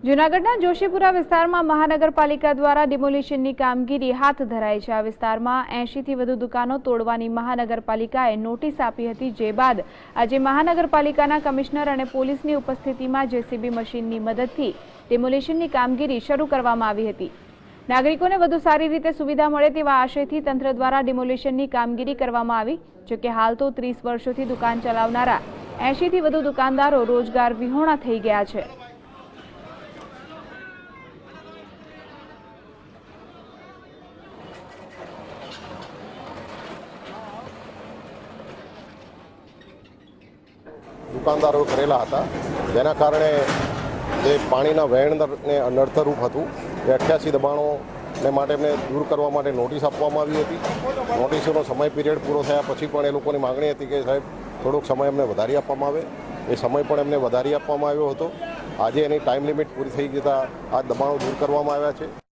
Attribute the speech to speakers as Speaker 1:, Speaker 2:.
Speaker 1: જૂનાગઢના જોશીપુરા વિસ્તારમાં મહાનગરપાલિકા દ્વારા ડિમોલિશનની કામગીરી હાથ ધરાઈ છે। આ વિસ્તારમાં 80થી વધુ દુકાનો તોડવાની મહાનગરપાલિકાએ નોટિસ આપી હતી, જે બાદ આજે મહાનગરપાલિકાના કમિશનર અને પોલીસની ઉપસ્થિતિમાં જેસીબી મશીનની મદદથી ડિમોલિશનની કામગીરી શરૂ કરવામાં આવી હતી। નાગરિકોને વધુ સારી રીતે સુવિધા મળે તેવા આશયથી તંત્ર દ્વારા ડિમોલિશનની કામગીરી કરવામાં આવી। જોકે હાલ તો 30 વર્ષોથી દુકાન ચલાવનારા 80થી વધુ દુકાનદારો રોજગાર વિહોણા થઈ ગયા છે।
Speaker 2: દુકાનદારો કરેલા હતા, જેના કારણે જે પાણીના વહેણને અનર્થરૂપ હતું એ 88 દબાણોને માટે એમને દૂર કરવા માટે નોટિસ આપવામાં આવી હતી। નોટિસનો સમય પીરિયડ પૂરો થયા પછી પણ એ લોકોની માગણી હતી કે સાહેબ થોડોક સમય અમને વધારી આપવામાં આવે। એ સમય પણ એમને વધારી આપવામાં આવ્યો હતો। આજે એની ટાઈમ લિમિટ પૂરી થઈ જતાં આ દબાણો દૂર કરવામાં આવ્યા છે।